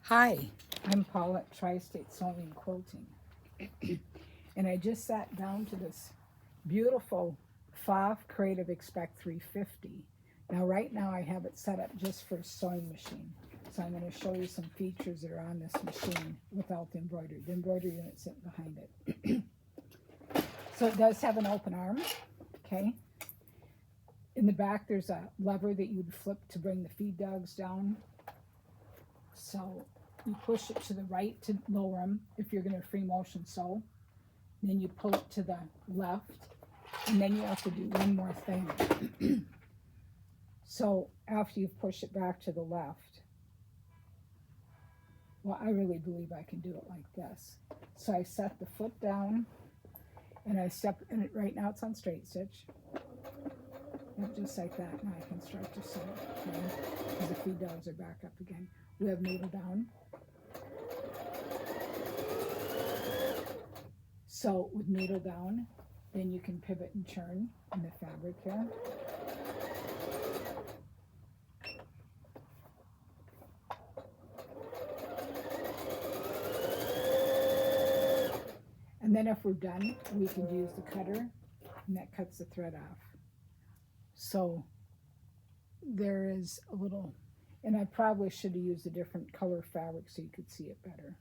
Hi, I'm Paula at Tri-State Sewing and Quilting. And I just sat down to this beautiful PFAFf Creative Expect 350. Now right now I have it set up just for a sewing machine. So I'm going to show you some features that are on this machine without the embroidery. The embroidery unit sitting behind it. So it does have an open arm, okay? In the back there's a lever that you'd flip to bring the feed dogs down. So you push it to the right to lower them if you're going to free motion sew. Then you pull it to the left, and then you have to do one more thing. So after you've pushed it back to the left, well, I really believe I can do it like this. So I set the foot down, and I step in it. Right now it's on straight stitch. Yep, just like that. Now I can start to sew, okay? Because the feed dogs are back up again. We have needle down. So with needle down, then you can pivot and turn in the fabric here. And then if we're done, we can use the cutter, and that cuts the thread off. So there is a little, and I probably should have used a different color fabric so you could see it better.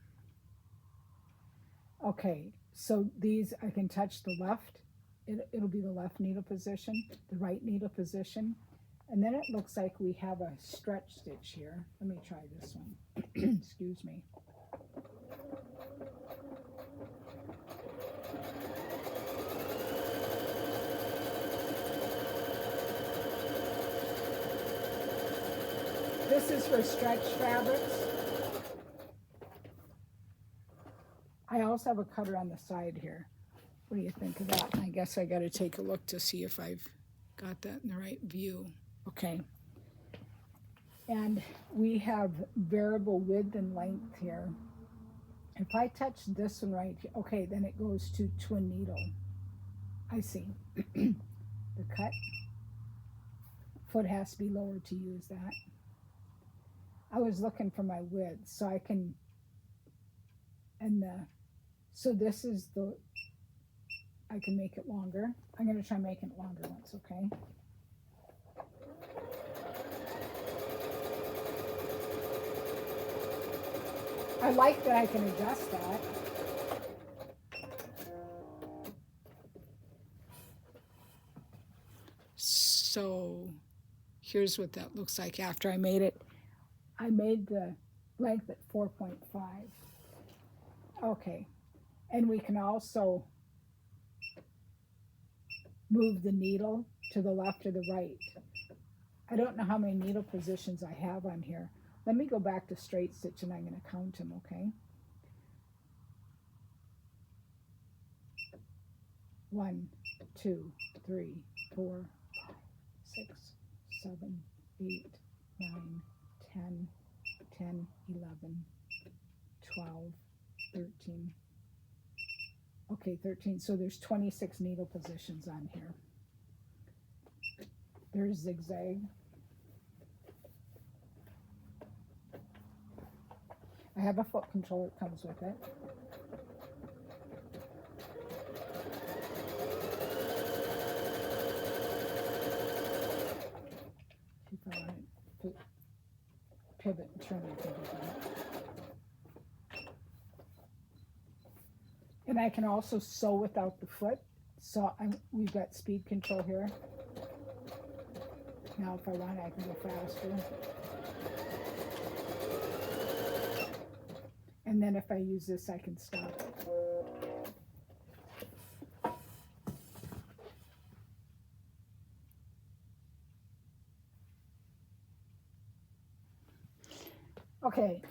Okay, so these, I can touch the left, it'll be the left needle position, the right needle position, and then it looks like we have a stretch stitch here. Let me try this one. Excuse me. This is for stretch fabrics. I also have a cutter on the side here. What do you think of that? I guess I got to take a look to see if I've got that in the right view. Okay. And we have variable width and length here. If I touch this one right here, okay, then it goes to twin needle. I see. The cut foot has to be lower to use that. I was looking for my width, so I can, and so this is the, I can make it longer. I'm going to try making it longer once, okay? I like that I can adjust that. So here's what that looks like after I made it. I made the length at 4.5. Okay, and we can also move the needle to the left or the right. I don't know how many needle positions I have on here. Let me go back to straight stitch and I'm going to count them, okay? 1, 2, 3, 4, 5, 6, 7, 8, 9, 10, 10, 11, 12, 13. Okay, 13. So there's 26 needle positions on here. There's zigzag. I have a foot control that comes with it. If I want to pivot and turn, I can do that. And I can also sew without the foot. So we've got speed control here. Now if I want, I can go faster. And then if I use this, I can stop it. Okay.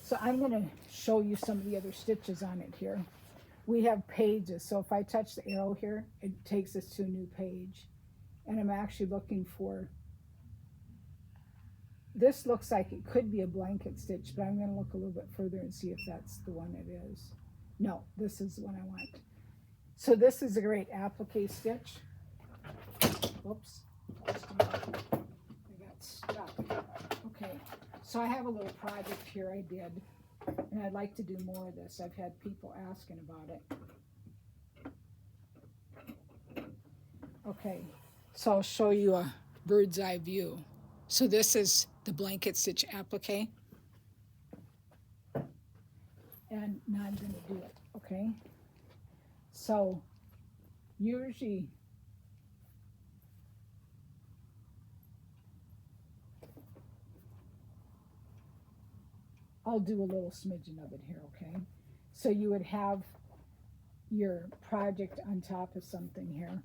So I'm going to show you some of the other stitches on it here. We have pages, so if I touch the arrow here, it takes us to a new page. And I'm actually looking for, this looks like it could be a blanket stitch, but I'm going to look a little bit further and see if that's the one it is. No, this is the one I want. So this is a great applique stitch. Whoops. I got So I have a little project here I did, and I'd like to do more of this. I've had people asking about it. Okay, so I'll show you a bird's eye view. So this is the blanket stitch applique. And now I'm going to do it, okay? So usually I'll do a little smidgen of it here, okay? So you would have your project on top of something here.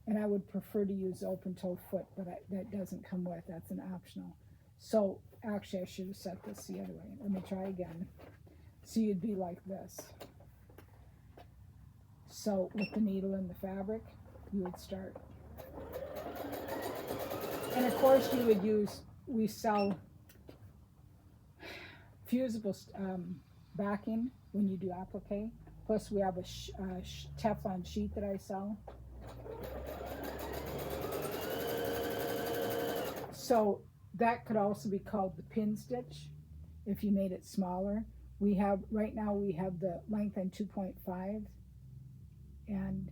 And I would prefer to use open toe foot, but that doesn't come with, that's an optional. So actually I should have set this the other way. Let me try again. So you'd be like this. So with the needle and the fabric, you would start. And of course you would use, we sell fusible backing when you do applique. Plus we have a Teflon sheet that I sell. So that could also be called the pin stitch if you made it smaller. We have, right now we have the length on 2.5, and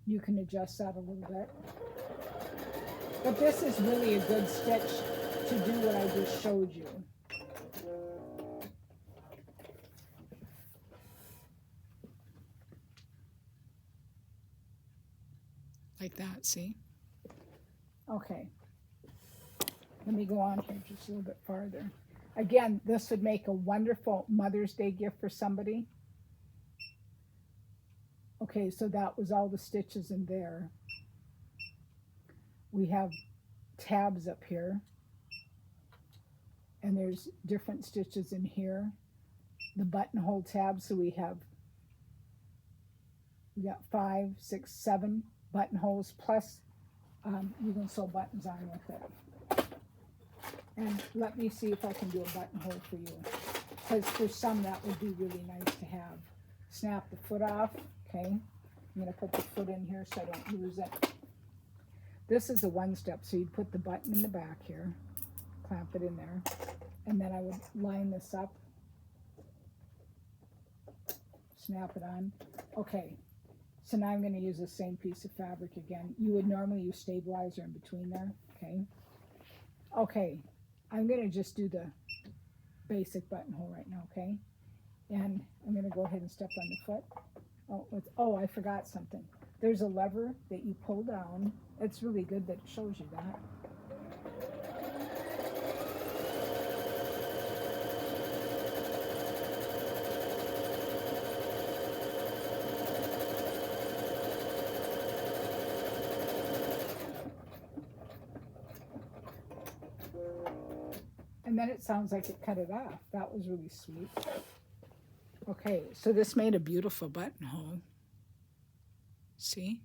you can adjust that a little bit. But this is really a good stitch to do what I just showed you. Like that, see? Okay. Let me go on here just a little bit farther. Again, this would make a wonderful Mother's Day gift for somebody. Okay, so that was all the stitches in there. We have tabs up here. And there's different stitches in here. The buttonhole tab, so we got 5, 6, 7 buttonholes, plus you can sew buttons on with it. And let me see if I can do a buttonhole for you, because for some that would be really nice to have. Snap the foot off, okay? I'm going to put the foot in here so I don't lose it. This is a one-step, so you'd put the button in the back here, clamp it in there, and then I would line this up, snap it on. Okay, so now I'm going to use the same piece of fabric again. You would normally use stabilizer in between there, okay? Okay, I'm going to just do the basic buttonhole right now, okay? And I'm going to go ahead and step on the foot. Oh, I forgot something. There's a lever that you pull down. It's really good that it shows you that. And then it sounds like it cut it off. That was really sweet. Okay, so this made a beautiful buttonhole. See?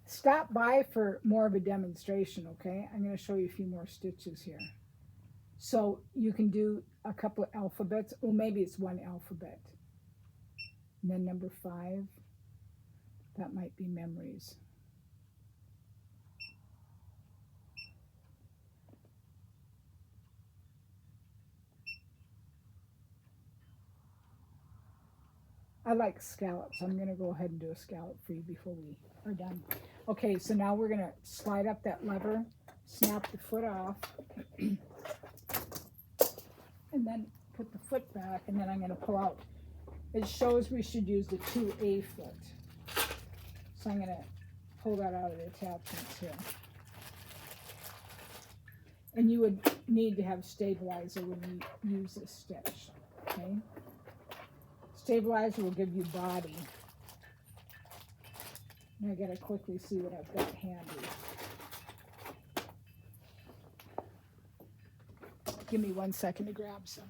Stop by for more of a demonstration, okay? I'm going to show you a few more stitches here. So you can do a couple of alphabets. Well, maybe it's one alphabet. And then number 5. That might be memories. I like scallops. I'm going to go ahead and do a scallop for you before we are done. Okay, so now we're going to slide up that lever, snap the foot off, and then put the foot back, and then I'm going to pull out. It shows we should use the 2A foot. So I'm going to pull that out of the attachments here. And you would need to have stabilizer when you use this stitch, okay? Stabilizer will give you body. Now I gotta quickly see what I've got handy. Give me 1 second to grab some.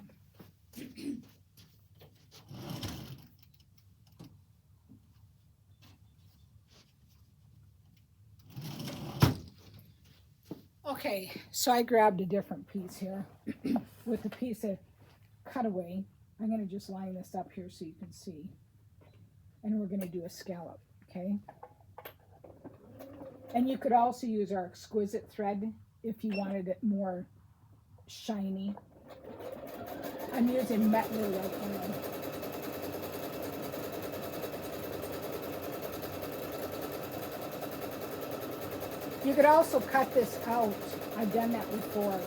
Okay, so I grabbed a different piece here with a piece of cutaway. I'm going to just line this up here so you can see. And we're going to do a scallop, okay? And you could also use our exquisite thread if you wanted it more shiny. I'm using Metler right now. You could also cut this out. I've done that before.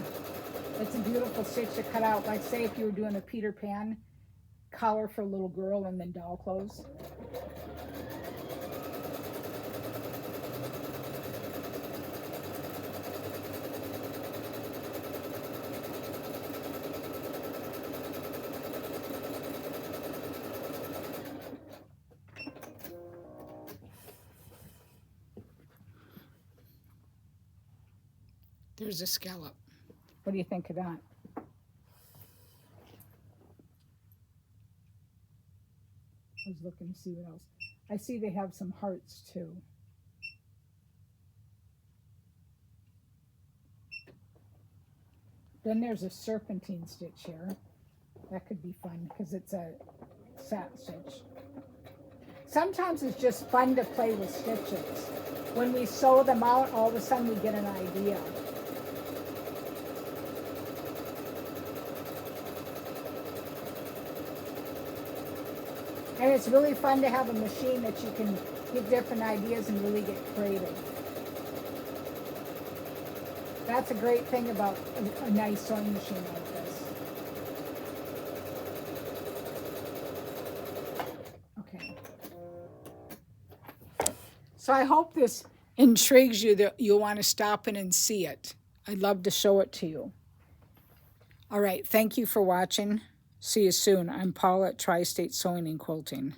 It's a beautiful stitch to cut out. Like say if you were doing a Peter Pan collar for a little girl and then doll clothes. There's a scallop. What do you think of that? I was looking to see what else. I see they have some hearts too. Then there's a serpentine stitch here. That could be fun because it's a satin stitch. Sometimes it's just fun to play with stitches. When we sew them out, all of a sudden we get an idea. And it's really fun to have a machine that you can get different ideas and really get creative. That's a great thing about a nice sewing machine like this. Okay. So I hope this intrigues you that you'll want to stop in and see it. I'd love to show it to you. All right. Thank you for watching. See you soon. I'm Paula at Tri-State Sewing and Quilting.